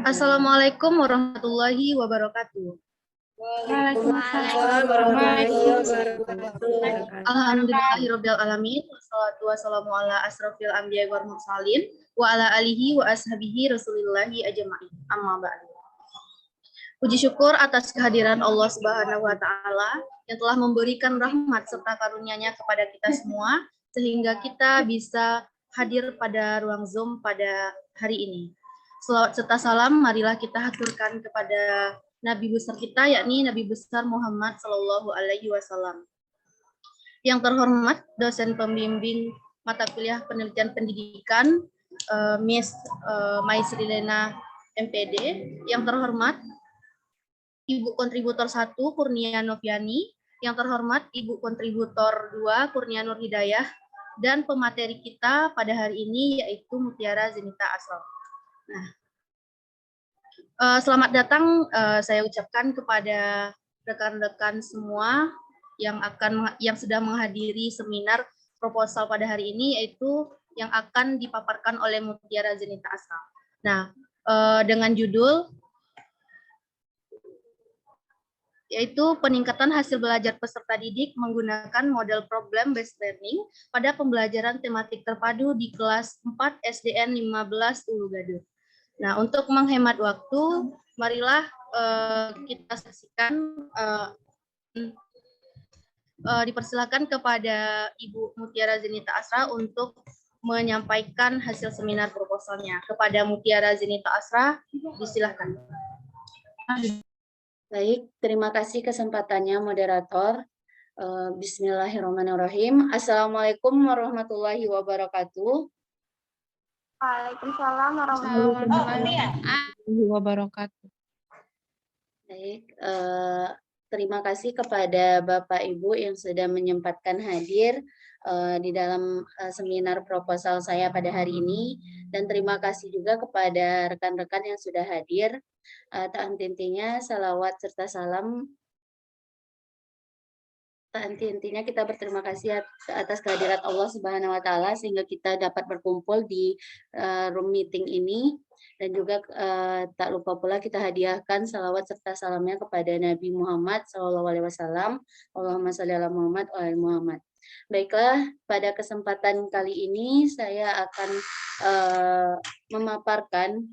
Assalamualaikum warahmatullahi wabarakatuh. Waalaikumsalam warahmatullahi wabarakatuh. Alhamdulillahirabbil alamin. Wassalatu wassalamu ala asrofil anbiya'i wal mursalin wa ala alihi wa ashabihi rasulillahi ajma'in. Amma ba'du. Puji syukur atas kehadiran Allah Subhanahu wa taala yang telah memberikan rahmat serta karunia-Nya kepada kita semua sehingga kita bisa hadir pada ruang Zoom pada hari ini. Selawat serta salam marilah kita haturkan kepada Nabi besar kita, yakni Nabi besar Muhammad Sallallahu Alaihi Wasallam. Yang terhormat dosen pembimbing mata kuliah penelitian pendidikan, Miss Maisri Lena MPD. Yang terhormat Ibu kontributor 1 Kurnia Noviani. Yang terhormat Ibu kontributor 2 Kurnia Nur Hidayah. Dan pemateri kita pada hari ini yaitu Mutiara Zenita Asraf. Nah, selamat datang saya ucapkan kepada rekan-rekan semua yang sudah menghadiri seminar proposal pada hari ini, yaitu yang akan dipaparkan oleh Mutiara Zenita Asraf. Nah, dengan judul yaitu peningkatan hasil belajar peserta didik menggunakan model problem based learning pada pembelajaran tematik terpadu di kelas 4 SDN 15 Ulu Gadut. Nah, untuk menghemat waktu, marilah kita saksikan, dipersilakan kepada Ibu Mutiara Zenita Asra untuk menyampaikan hasil seminar proposalnya. Kepada Mutiara Zenita Asra, disilahkan. Baik, terima kasih kesempatannya moderator. Bismillahirrahmanirrahim. Assalamualaikum warahmatullahi wabarakatuh. Waalaikumsalam warahmatullahi wabarakatuh. Baik, terima kasih kepada Bapak Ibu yang sudah menyempatkan hadir di dalam seminar proposal saya pada hari ini, dan terima kasih juga kepada rekan-rekan yang sudah hadir. Tak henti-hentinya salawat serta salam. Tak henti-hentinya kita berterima kasih atas kehadirat Allah Subhanahu wa taala sehingga kita dapat berkumpul di room meeting ini, dan juga tak lupa pula kita hadiahkan salawat serta salamnya kepada Nabi Muhammad SAW. Allahumma sholli ala Muhammad wa ala Muhammad. Baiklah, pada kesempatan kali ini saya akan memaparkan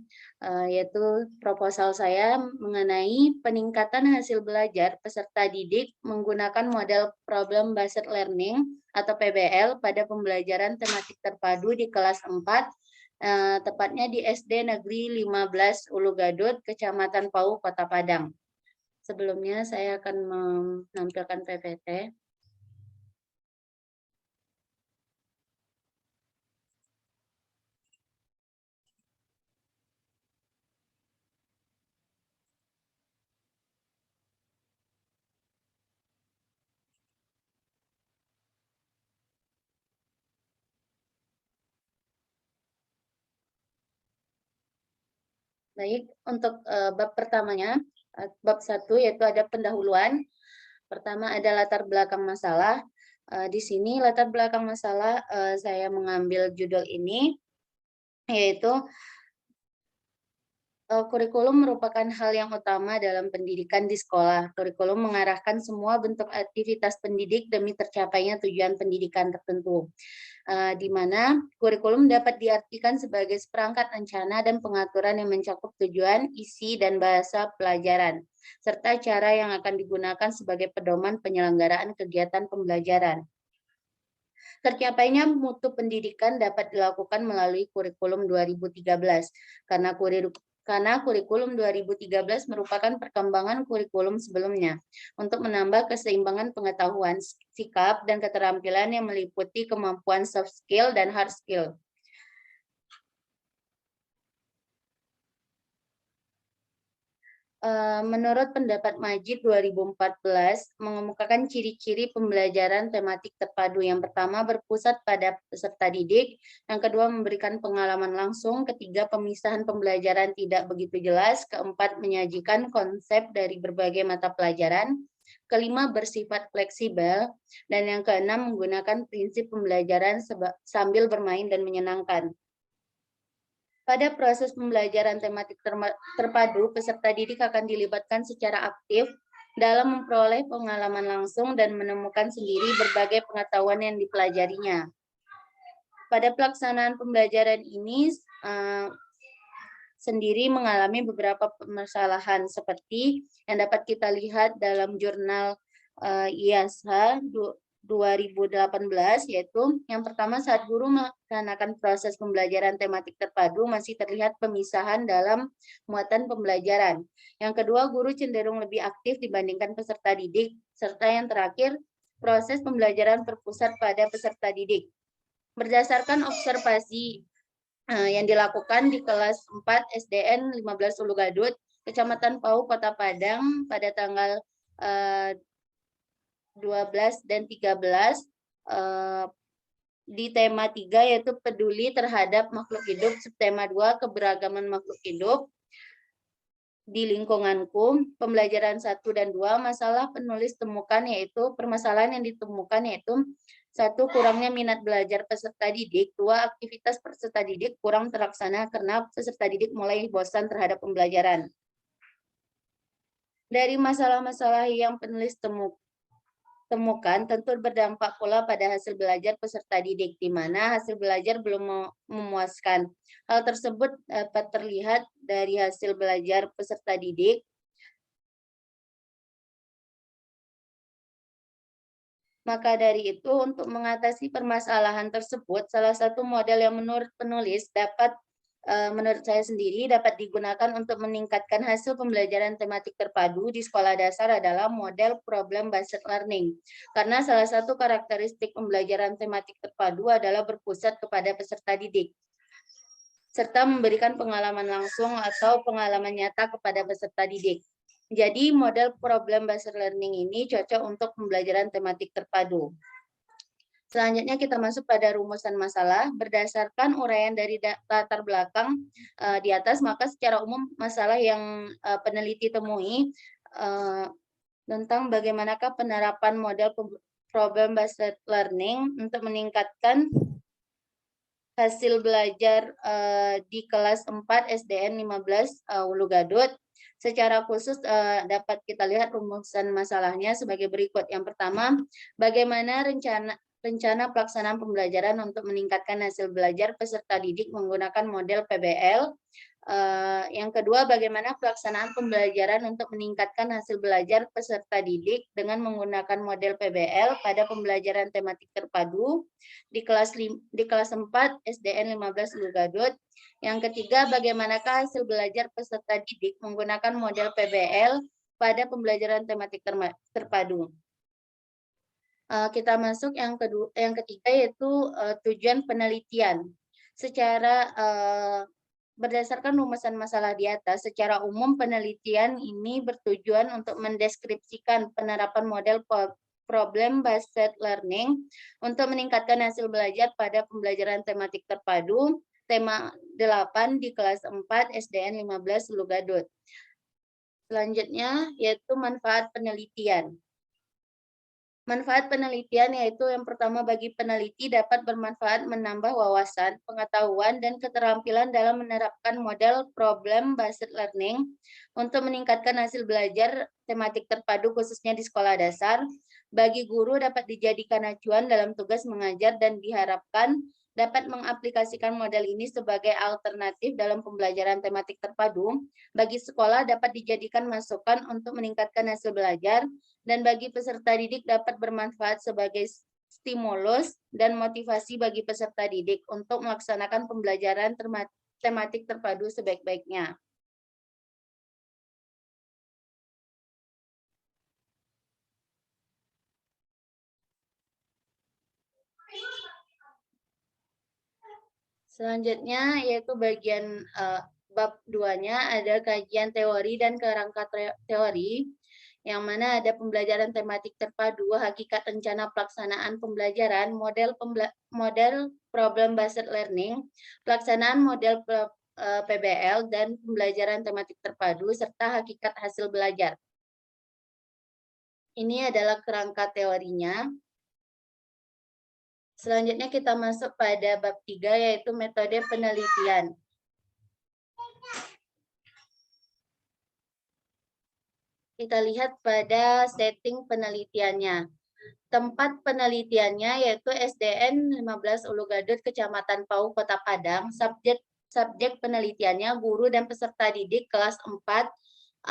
yaitu proposal saya mengenai peningkatan hasil belajar peserta didik menggunakan model problem based learning atau PBL pada pembelajaran tematik terpadu di kelas 4, tepatnya di SD Negeri 15 Ulu Gadut, Kecamatan Pau, Kota Padang. Sebelumnya saya akan menampilkan PPT. Baik, untuk bab pertamanya, bab 1 yaitu ada pendahuluan. Pertama ada latar belakang masalah. Di sini latar belakang masalah saya mengambil judul ini, yaitu kurikulum merupakan hal yang utama dalam pendidikan di sekolah. Kurikulum mengarahkan semua bentuk aktivitas pendidik demi tercapainya tujuan pendidikan tertentu, di mana kurikulum dapat diartikan sebagai seperangkat rencana dan pengaturan yang mencakup tujuan, isi, dan bahasa pelajaran, serta cara yang akan digunakan sebagai pedoman penyelenggaraan kegiatan pembelajaran. Tercapainya mutu pendidikan dapat dilakukan melalui kurikulum 2013, karena kurikulum 2013 merupakan perkembangan kurikulum sebelumnya untuk menambah keseimbangan pengetahuan, sikap, dan keterampilan yang meliputi kemampuan soft skill dan hard skill. Menurut pendapat Majid 2014, mengemukakan ciri-ciri pembelajaran tematik terpadu. Yang pertama, berpusat pada peserta didik. Yang kedua, memberikan pengalaman langsung. Ketiga, pemisahan pembelajaran tidak begitu jelas. Keempat, menyajikan konsep dari berbagai mata pelajaran. Kelima, bersifat fleksibel. Dan yang keenam, menggunakan prinsip pembelajaran sambil bermain dan menyenangkan. Pada proses pembelajaran tematik terpadu, peserta didik akan dilibatkan secara aktif dalam memperoleh pengalaman langsung dan menemukan sendiri berbagai pengetahuan yang dipelajarinya. Pada pelaksanaan pembelajaran ini sendiri mengalami beberapa permasalahan seperti yang dapat kita lihat dalam jurnal IASH 2018, yaitu yang pertama, saat guru melaksanakan proses pembelajaran tematik terpadu masih terlihat pemisahan dalam muatan pembelajaran. Yang kedua, guru cenderung lebih aktif dibandingkan peserta didik, serta yang terakhir, proses pembelajaran terpusat pada peserta didik. Berdasarkan observasi yang dilakukan di kelas 4 SDN 15 Ulu Gadut, Kecamatan Pau, Kota Padang pada tanggal 12 dan 13 di tema 3 yaitu peduli terhadap makhluk hidup, subtema 2 keberagaman makhluk hidup di lingkunganku. Pembelajaran 1 dan 2 masalah penulis temukan yaitu permasalahan yang ditemukan yaitu 1. Kurangnya minat belajar peserta didik. 2. Aktivitas peserta didik kurang terlaksana karena peserta didik mulai bosan terhadap pembelajaran. Dari masalah-masalah yang penulis temukan tentu berdampak pula pada hasil belajar peserta didik, di mana hasil belajar belum memuaskan. Hal tersebut dapat terlihat dari hasil belajar peserta didik. Maka dari itu, untuk mengatasi permasalahan tersebut, salah satu model yang menurut penulis menurut saya sendiri dapat digunakan untuk meningkatkan hasil pembelajaran tematik terpadu di sekolah dasar adalah model problem based learning. Karena salah satu karakteristik pembelajaran tematik terpadu adalah berpusat kepada peserta didik, serta memberikan pengalaman langsung atau pengalaman nyata kepada peserta didik. Jadi model problem based learning ini cocok untuk pembelajaran tematik terpadu. Selanjutnya kita masuk pada rumusan masalah. Berdasarkan uraian dari latar belakang di atas, maka secara umum masalah yang peneliti temui tentang bagaimanakah penerapan model problem based learning untuk meningkatkan hasil belajar di kelas 4 SDN 15 Ulu Gadut. Secara khusus dapat kita lihat rumusan masalahnya sebagai berikut. Yang pertama, bagaimana rencana pelaksanaan pembelajaran untuk meningkatkan hasil belajar peserta didik menggunakan model PBL. Yang kedua, bagaimana pelaksanaan pembelajaran untuk meningkatkan hasil belajar peserta didik dengan menggunakan model PBL pada pembelajaran tematik terpadu di kelas 4 SDN 15 Ulu Gadut. Yang ketiga, bagaimanakah hasil belajar peserta didik menggunakan model PBL pada pembelajaran tematik terpadu. Kita masuk yang ketiga yaitu tujuan penelitian. Berdasarkan rumusan masalah di atas, secara umum penelitian ini bertujuan untuk mendeskripsikan penerapan model problem based learning untuk meningkatkan hasil belajar pada pembelajaran tematik terpadu tema 8 di kelas 4 SDN 15 Ulu Gadut. Selanjutnya yaitu manfaat penelitian. Manfaat penelitian yaitu yang pertama, bagi peneliti dapat bermanfaat menambah wawasan, pengetahuan, dan keterampilan dalam menerapkan model problem based learning untuk meningkatkan hasil belajar tematik terpadu khususnya di sekolah dasar. Bagi guru dapat dijadikan acuan dalam tugas mengajar dan diharapkan dapat mengaplikasikan model ini sebagai alternatif dalam pembelajaran tematik terpadu. Bagi sekolah dapat dijadikan masukan untuk meningkatkan hasil belajar, dan bagi peserta didik dapat bermanfaat sebagai stimulus dan motivasi bagi peserta didik untuk melaksanakan pembelajaran tematik terpadu sebaik-baiknya. Selanjutnya yaitu bagian bab 2-nya ada kajian teori dan kerangka teori, yang mana ada pembelajaran tematik terpadu, hakikat rencana pelaksanaan pembelajaran, model problem based learning, pelaksanaan model PBL, dan pembelajaran tematik terpadu, serta hakikat hasil belajar. Ini adalah kerangka teorinya. Selanjutnya kita masuk pada bab 3 yaitu metode penelitian. Kita lihat pada setting penelitiannya. Tempat penelitiannya yaitu SDN 15 Ulu Gadut, Kecamatan Pau, Kota Padang. Subjek penelitiannya guru dan peserta didik kelas 4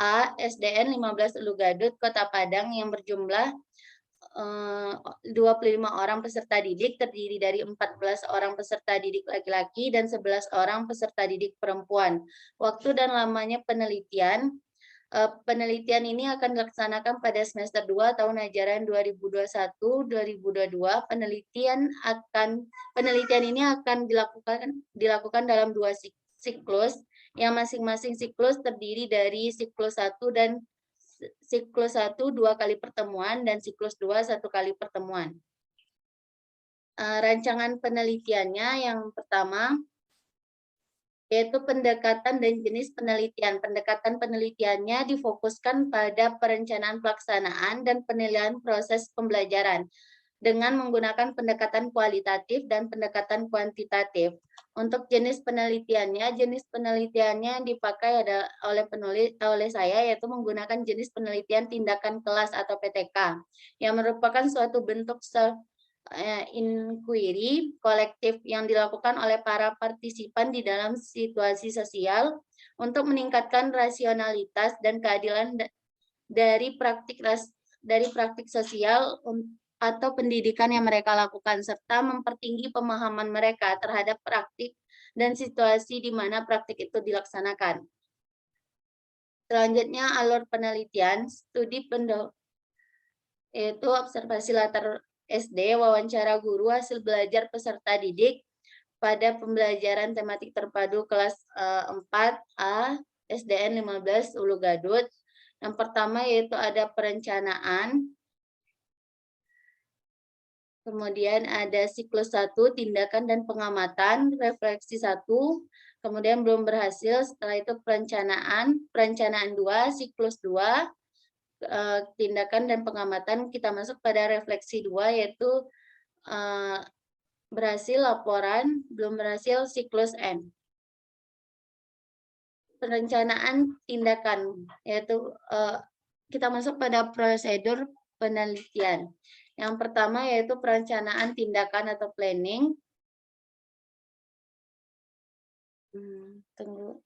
A SDN 15 Ulu Gadut, Kota Padang yang berjumlah 25 orang peserta didik, terdiri dari 14 orang peserta didik laki-laki dan 11 orang peserta didik perempuan. Waktu dan lamanya penelitian. Penelitian ini akan dilaksanakan pada semester 2 tahun ajaran 2021-2022. Penelitian ini akan dilakukan dalam 2 siklus, yang masing-masing siklus terdiri dari siklus 1 dan siklus 1 2 kali pertemuan dan siklus 2 1 kali pertemuan. Rancangan penelitiannya yang pertama yaitu pendekatan dan jenis penelitian. Pendekatan penelitiannya difokuskan pada perencanaan pelaksanaan dan penilaian proses pembelajaran dengan menggunakan pendekatan kualitatif dan pendekatan kuantitatif. Untuk jenis penelitiannya yang dipakai oleh saya yaitu menggunakan jenis penelitian tindakan kelas atau PTK yang merupakan suatu bentuk inquiry kolektif yang dilakukan oleh para partisipan di dalam situasi sosial untuk meningkatkan rasionalitas dan keadilan dari praktik sosial atau pendidikan yang mereka lakukan, serta mempertinggi pemahaman mereka terhadap praktik dan situasi di mana praktik itu dilaksanakan. Selanjutnya, alur penelitian, studi yaitu observasi latar SD, wawancara guru, hasil belajar peserta didik pada pembelajaran tematik terpadu kelas 4A SDN 15 Ulu Gadut. Yang pertama yaitu ada perencanaan, kemudian ada siklus 1, tindakan dan pengamatan, refleksi 1, kemudian belum berhasil, setelah itu perencanaan 2, siklus 2, tindakan dan pengamatan, kita masuk pada refleksi 2, yaitu berhasil laporan, belum berhasil siklus N. Perencanaan tindakan, yaitu kita masuk pada prosedur penelitian. Yang pertama yaitu perencanaan tindakan atau planning. Tunggu.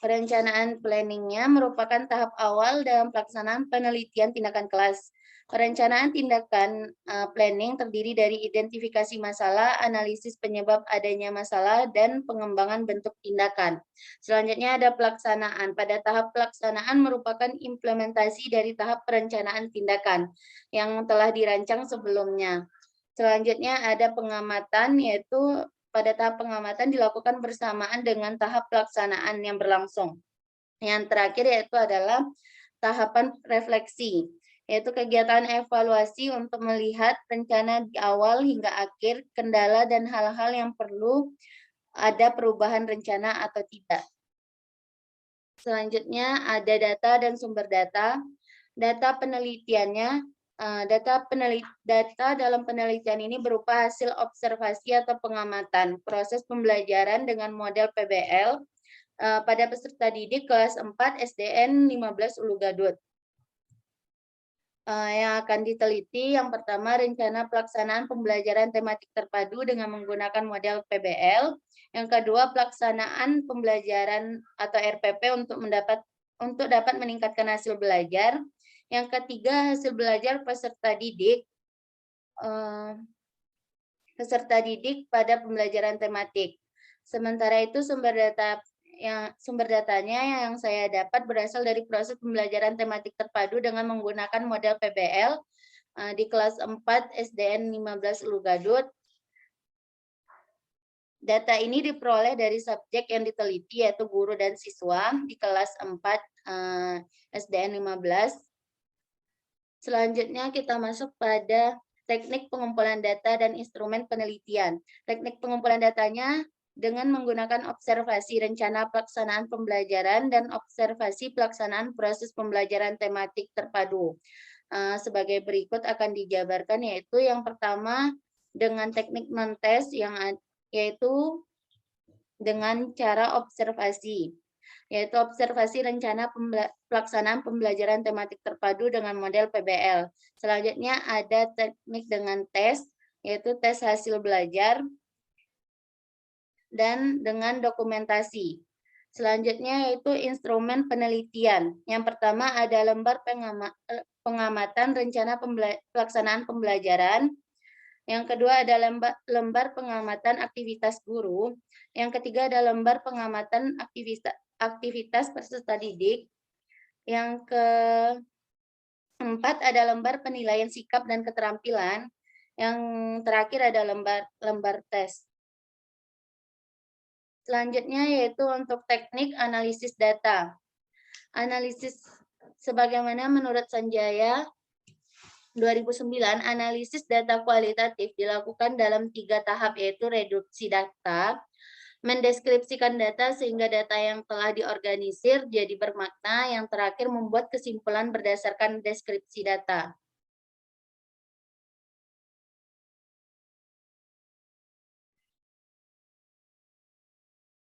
Perencanaan planningnya merupakan tahap awal dalam pelaksanaan penelitian tindakan kelas. Perencanaan tindakan planning terdiri dari identifikasi masalah, analisis penyebab adanya masalah, dan pengembangan bentuk tindakan. Selanjutnya ada pelaksanaan. Pada tahap pelaksanaan merupakan implementasi dari tahap perencanaan tindakan yang telah dirancang sebelumnya. Selanjutnya ada pengamatan, yaitu pada tahap pengamatan dilakukan bersamaan dengan tahap pelaksanaan yang berlangsung. Yang terakhir yaitu adalah tahapan refleksi, yaitu kegiatan evaluasi untuk melihat rencana di awal hingga akhir, kendala dan hal-hal yang perlu ada perubahan rencana atau tidak. Selanjutnya ada data dan sumber data. Data penelitiannya, data dalam penelitian ini berupa hasil observasi atau pengamatan proses pembelajaran dengan model PBL pada peserta didik kelas 4 SDN 15 Ulu Gadut. Yang akan diteliti yang pertama rencana pelaksanaan pembelajaran tematik terpadu dengan menggunakan model PBL. Yang kedua pelaksanaan pembelajaran atau RPP untuk dapat meningkatkan hasil belajar. Yang ketiga hasil belajar peserta didik pada pembelajaran tematik. Sementara itu sumber datanya yang saya dapat berasal dari proses pembelajaran tematik terpadu dengan menggunakan model PBL di kelas 4 SDN 15 Ulu Gadut. Data ini diperoleh dari subjek yang diteliti yaitu guru dan siswa di kelas 4 SDN 15. Selanjutnya kita masuk pada teknik pengumpulan data dan instrumen penelitian. Teknik pengumpulan datanya dengan menggunakan observasi rencana pelaksanaan pembelajaran dan observasi pelaksanaan proses pembelajaran tematik terpadu. Sebagai berikut akan dijabarkan, yaitu yang pertama dengan teknik non-tes yaitu dengan cara observasi, yaitu observasi rencana pelaksanaan pembelajaran tematik terpadu dengan model PBL. Selanjutnya ada teknik dengan tes, yaitu tes hasil belajar, dan dengan dokumentasi. Selanjutnya yaitu instrumen penelitian. Yang pertama ada lembar pengamatan rencana pelaksanaan pembelajaran. Yang kedua ada lembar pengamatan aktivitas guru. Yang ketiga ada lembar pengamatan aktivitas peserta didik. Yang keempat ada lembar penilaian sikap dan keterampilan. Yang terakhir ada lembar tes. Selanjutnya yaitu untuk teknik analisis data. Analisis sebagaimana menurut Sanjaya 2009, analisis data kualitatif dilakukan dalam 3 tahap, yaitu reduksi data, mendeskripsikan data sehingga data yang telah diorganisir jadi bermakna, yang terakhir membuat kesimpulan berdasarkan deskripsi data.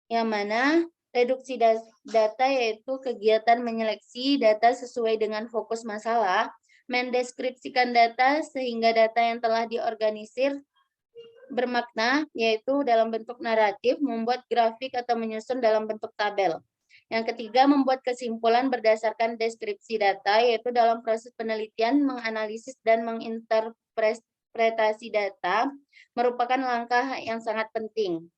Yang mana reduksi data yaitu kegiatan menyeleksi data sesuai dengan fokus masalah, mendeskripsikan data sehingga data yang telah diorganisir bermakna, yaitu dalam bentuk naratif, membuat grafik atau menyusun dalam bentuk tabel. Yang ketiga, membuat kesimpulan berdasarkan deskripsi data, yaitu dalam proses penelitian, menganalisis dan menginterpretasi data, merupakan langkah yang sangat penting.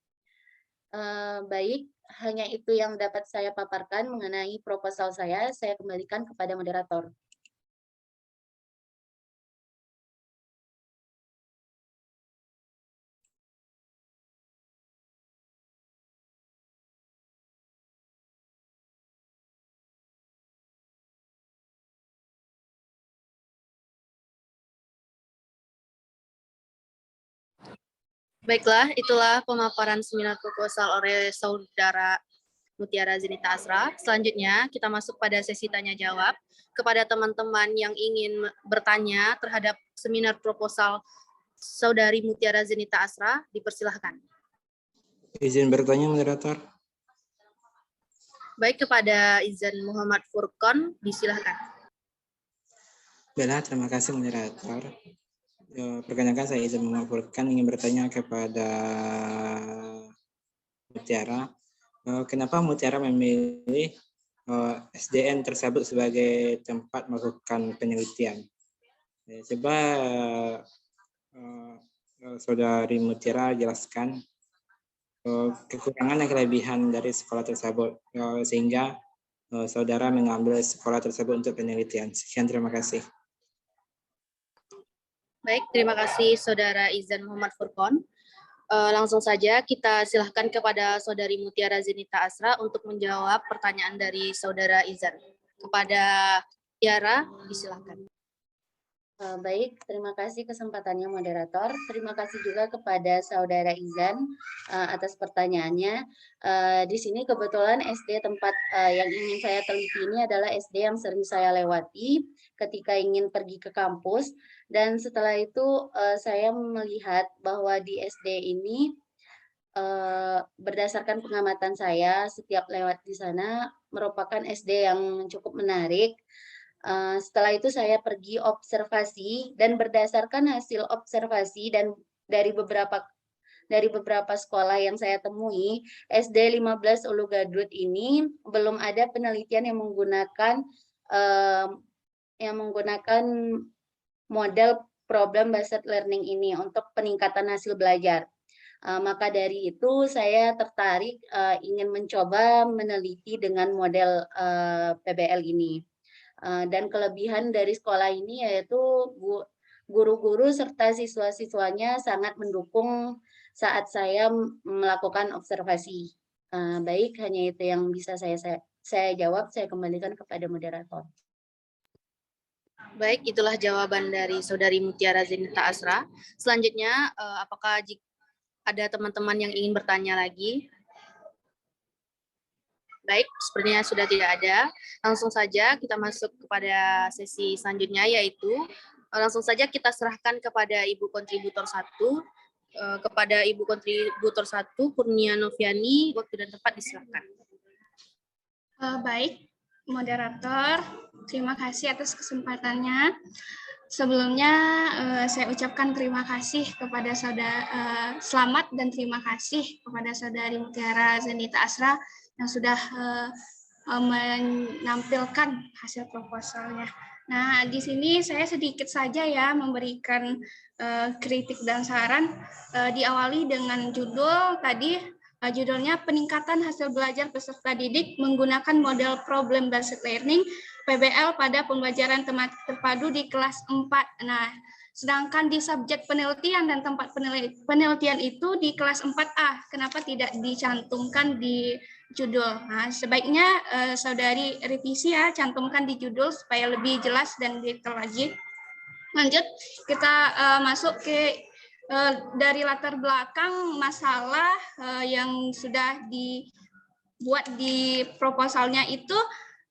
Baik, hanya itu yang dapat saya paparkan mengenai proposal saya. Saya kembalikan kepada moderator. Baiklah, itulah pemaparan seminar proposal oleh Saudara Mutiara Zenita Asra. Selanjutnya, kita masuk pada sesi tanya-jawab. Kepada teman-teman yang ingin bertanya terhadap seminar proposal Saudari Mutiara Zenita Asra, dipersilahkan. Izin bertanya, moderator. Baik, kepada Izan Muhammad Furqon, disilahkan. Baiklah, terima kasih, moderator. Perkenalkan, saya Izan Muhammad Furqon, ingin bertanya kepada Mutiara. Kenapa Mutiara memilih SDN tersebut sebagai tempat melakukan penelitian? Coba Saudari Mutiara jelaskan kekurangan dan kelebihan dari sekolah tersebut sehingga saudara mengambil sekolah tersebut untuk penelitian. Sekian, terima kasih. Baik, terima kasih Saudara Izan Muhammad Furqon. Langsung saja kita silahkan kepada Saudari Mutiara Zenita Asra untuk menjawab pertanyaan dari Saudara Izan. Kepada Tiara, disilahkan. Baik, terima kasih kesempatannya moderator. Terima kasih juga kepada Saudara Izan atas pertanyaannya. Di sini kebetulan SD tempat yang ingin saya teliti ini adalah SD yang sering saya lewati ketika ingin pergi ke kampus. Dan setelah itu saya melihat bahwa di SD ini berdasarkan pengamatan saya setiap lewat di sana merupakan SD yang cukup menarik. Setelah itu saya pergi observasi dan berdasarkan hasil observasi dan dari beberapa sekolah yang saya temui, SD 15 Ulu Gadrut ini belum ada penelitian yang menggunakan model problem based learning ini untuk peningkatan hasil belajar. Maka dari itu saya tertarik ingin mencoba meneliti dengan model PBL ini. Dan kelebihan dari sekolah ini yaitu guru-guru serta siswa-siswanya sangat mendukung saat saya melakukan observasi. Baik, hanya itu yang bisa saya jawab. Saya kembalikan kepada moderator. Baik, itulah jawaban dari Saudari Mutiara Zenita Asra. Selanjutnya, apakah ada teman-teman yang ingin bertanya lagi? Baik, sepertinya sudah tidak ada. Langsung saja kita masuk kepada sesi selanjutnya, yaitu langsung saja kita serahkan kepada Ibu Kontributor 1. Kepada Ibu Kontributor 1, Kurnia Noviani, waktu dan tempat disilakan. Baik, moderator, terima kasih atas kesempatannya. Sebelumnya saya ucapkan terima kasih kepada selamat dan terima kasih kepada Saudari Mutiara Zenita Asra yang sudah menampilkan hasil proposalnya. Nah, di sini saya sedikit saja ya memberikan kritik dan saran. Diawali dengan judul tadi, judulnya peningkatan hasil belajar peserta didik menggunakan model problem based learning PBL pada pembelajaran tematik terpadu di kelas 4. Nah, sedangkan di subjek penelitian dan tempat penelitian itu di kelas 4A. Kenapa tidak dicantumkan di judul? Nah, sebaiknya saudari revisi ya, cantumkan di judul supaya lebih jelas dan detail lagi. Lanjut, kita masuk ke dari latar belakang masalah yang sudah dibuat di proposalnya itu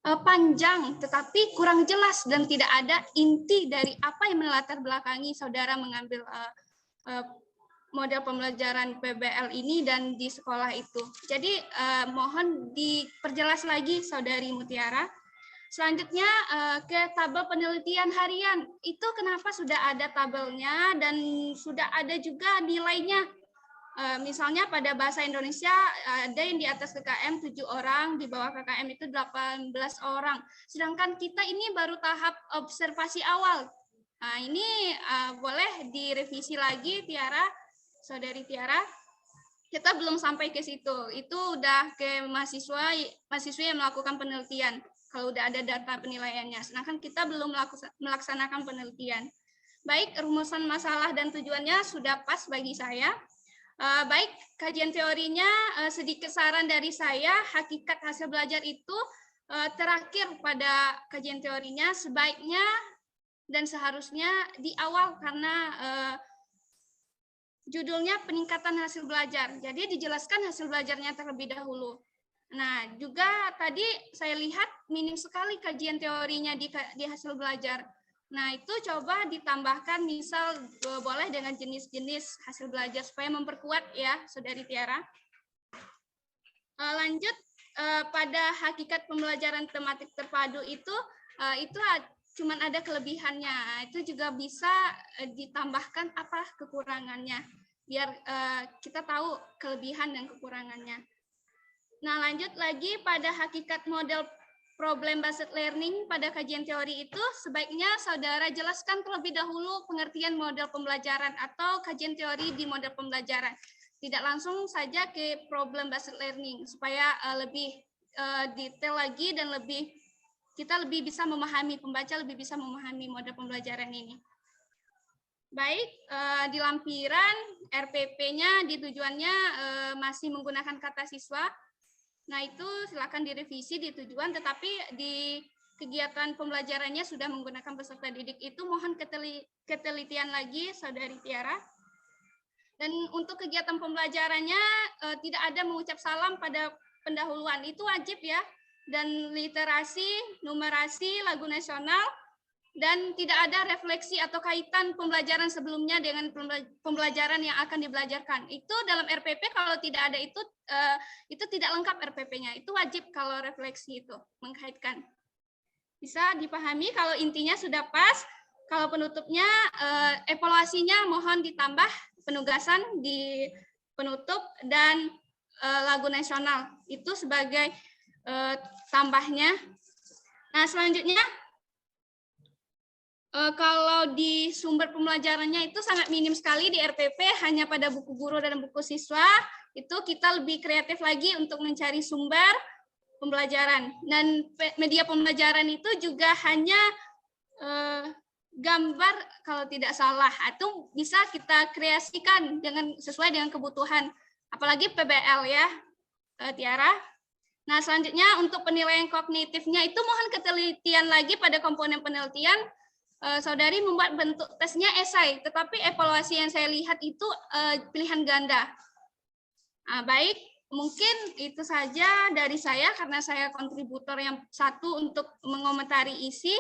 panjang, tetapi kurang jelas dan tidak ada inti dari apa yang melatar belakangi saudara mengambil model pembelajaran PBL ini dan di sekolah itu. Jadi mohon diperjelas lagi Saudari Mutiara. Selanjutnya ke tabel penelitian harian. Itu kenapa sudah ada tabelnya dan sudah ada juga nilainya. Misalnya pada bahasa Indonesia ada yang di atas KKM 7 orang, di bawah KKM itu 18 orang. Sedangkan kita ini baru tahap observasi awal. Nah, ini boleh direvisi lagi Tiara, Saudari Tiara. Kita belum sampai ke situ. Itu udah ke mahasiswa yang melakukan penelitian. Kalau udah ada data penilaiannya. Sedangkan kita belum melaksanakan penelitian. Baik, rumusan masalah dan tujuannya sudah pas bagi saya. Baik, kajian teorinya sedikit saran dari saya, hakikat hasil belajar itu terakhir pada kajian teorinya sebaiknya dan seharusnya di awal karena judulnya peningkatan hasil belajar. Jadi dijelaskan hasil belajarnya terlebih dahulu. Nah, juga tadi saya lihat minim sekali kajian teorinya di hasil belajar. Nah, itu coba ditambahkan misal boleh dengan jenis-jenis hasil belajar supaya memperkuat ya, Saudari Tiara. Lanjut pada hakikat pembelajaran tematik terpadu itu cuma ada kelebihannya. Itu juga bisa ditambahkan apa kekurangannya biar kita tahu kelebihan dan kekurangannya. Nah, lanjut lagi pada hakikat model problem based learning pada kajian teori itu sebaiknya saudara jelaskan terlebih dahulu pengertian model pembelajaran atau kajian teori di model pembelajaran. Tidak langsung saja ke problem based learning supaya lebih detail lagi dan kita lebih bisa memahami, pembaca lebih bisa memahami model pembelajaran ini. Baik, di lampiran RPP-nya di tujuannya masih menggunakan kata siswa. Nah, itu silakan direvisi di tujuan, tetapi di kegiatan pembelajarannya sudah menggunakan peserta didik itu mohon ketelitian lagi, Saudari Tiara. Dan untuk kegiatan pembelajarannya tidak ada mengucap salam pada pendahuluan, itu wajib ya. Dan literasi, numerasi, lagu nasional, dan tidak ada refleksi atau kaitan pembelajaran sebelumnya dengan pembelajaran yang akan dibelajarkan. Itu dalam RPP kalau tidak ada itu tidak lengkap RPP-nya. Itu wajib kalau refleksi itu mengkaitkan. Bisa dipahami kalau intinya sudah pas. Kalau penutupnya evaluasinya mohon ditambah penugasan di penutup dan lagu nasional. Itu sebagai tambahnya. Nah, selanjutnya kalau di sumber pembelajarannya itu sangat minim sekali di RPP, hanya pada buku guru dan buku siswa. Itu kita lebih kreatif lagi untuk mencari sumber pembelajaran. Dan media pembelajaran itu juga hanya gambar kalau tidak salah. Itu bisa kita kreasikan sesuai dengan kebutuhan. Apalagi PBL ya, Tiara. Nah, selanjutnya untuk penilaian kognitifnya itu mohon ketelitian lagi pada komponen penelitian. Saudari membuat bentuk tesnya esai, tetapi evaluasi yang saya lihat itu pilihan ganda. Baik, mungkin itu saja dari saya karena saya kontributor yang satu untuk mengomentari isi.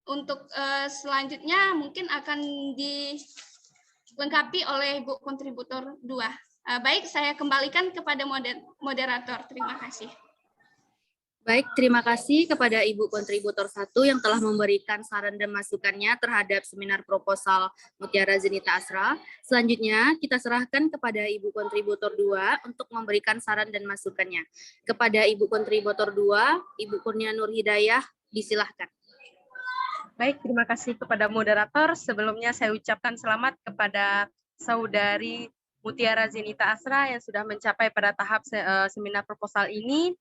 Untuk selanjutnya mungkin akan dilengkapi oleh Bu kontributor 2. Baik, saya kembalikan kepada moderator. Terima kasih. Baik, terima kasih kepada Ibu kontributor 1 yang telah memberikan saran dan masukannya terhadap seminar proposal Mutiara Zenita Asra. Selanjutnya, kita serahkan kepada Ibu kontributor 2 untuk memberikan saran dan masukannya. Kepada Ibu kontributor 2, Ibu Kurnia Nur Hidayah, disilahkan. Baik, terima kasih kepada moderator. Sebelumnya saya ucapkan selamat kepada saudari Mutiara Zenita Asra yang sudah mencapai pada tahap seminar proposal ini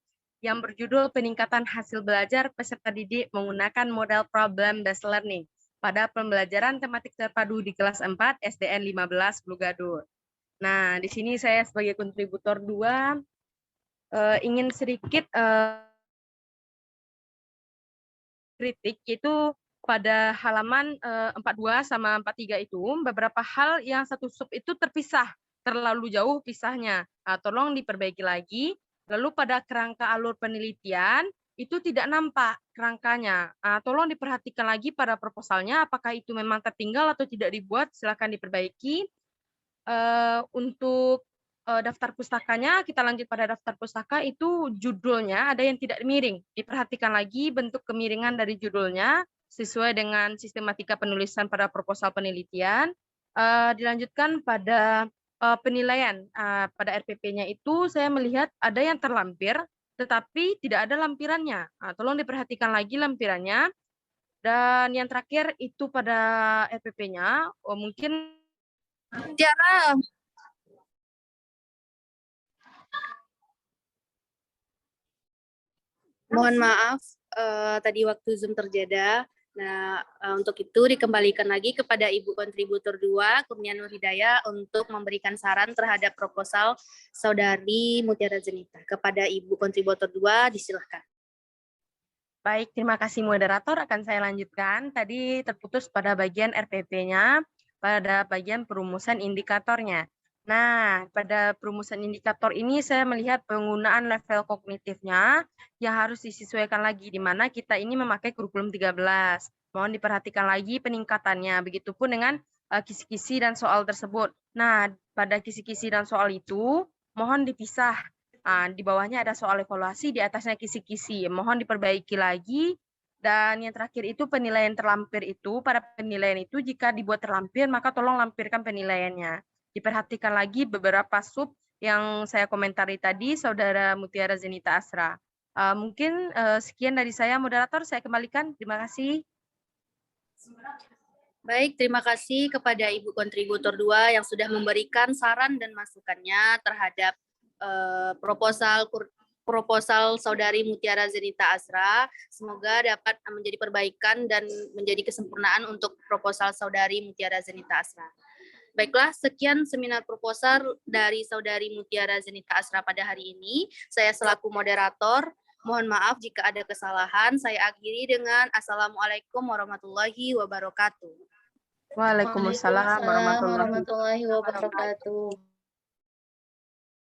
yang berjudul peningkatan hasil belajar peserta didik menggunakan model problem-based learning pada pembelajaran tematik terpadu di kelas 4 SDN 15 Blugadur. Nah, di sini saya sebagai kontributor 2 ingin sedikit kritik, yaitu pada halaman 42 sama 43 itu beberapa hal yang satu sub itu terpisah, terlalu jauh pisahnya. Tolong diperbaiki lagi. Lalu pada kerangka alur penelitian itu tidak nampak kerangkanya. Tolong diperhatikan lagi pada proposalnya apakah itu memang tertinggal atau tidak dibuat, silakan diperbaiki. Untuk daftar pustakanya, kita lanjut pada daftar pustaka itu judulnya ada yang tidak miring. Diperhatikan lagi bentuk kemiringan dari judulnya sesuai dengan sistematika penulisan pada proposal penelitian. Dilanjutkan pada penilaian pada RPP-nya itu saya melihat ada yang terlampir tetapi tidak ada lampirannya. Tolong diperhatikan lagi lampirannya. Dan yang terakhir itu pada RPP-nya mungkin Tiara. Mohon maaf, tadi waktu Zoom terjeda. Nah, untuk itu dikembalikan lagi kepada Ibu kontributor 2, Kurnia Nur Hidayah, untuk memberikan saran terhadap proposal Saudari Mutiara Zenita. Kepada Ibu kontributor 2, disilahkan. Baik, terima kasih moderator. Akan saya lanjutkan. Tadi terputus pada bagian RPP-nya, pada bagian perumusan indikatornya. Nah, pada perumusan indikator ini saya melihat penggunaan level kognitifnya yang harus disesuaikan lagi, di mana kita ini memakai kurikulum 13. Mohon diperhatikan lagi peningkatannya. Begitupun dengan kisi-kisi dan soal tersebut. Nah, pada kisi-kisi dan soal itu, mohon dipisah. Di bawahnya ada soal evaluasi, di atasnya kisi-kisi. Mohon diperbaiki lagi. Dan yang terakhir itu penilaian terlampir itu, pada penilaian itu jika dibuat terlampir, maka tolong lampirkan penilaiannya. Diperhatikan lagi beberapa sub yang saya komentari tadi, Saudara Mutiara Zenita Asra. Mungkin sekian dari saya, moderator. Saya kembalikan. Terima kasih. Baik, terima kasih kepada Ibu kontributor 2 yang sudah memberikan saran dan masukannya terhadap proposal Saudari Mutiara Zenita Asra. Semoga dapat menjadi perbaikan dan menjadi kesempurnaan untuk proposal Saudari Mutiara Zenita Asra. Baiklah, sekian seminar proposal dari Saudari Mutiara Zenita Asra pada hari ini. Saya selaku moderator, mohon maaf jika ada kesalahan. Saya akhiri dengan Assalamualaikum warahmatullahi wabarakatuh. Waalaikumsalam warahmatullahi warahmatullahi wabarakatuh.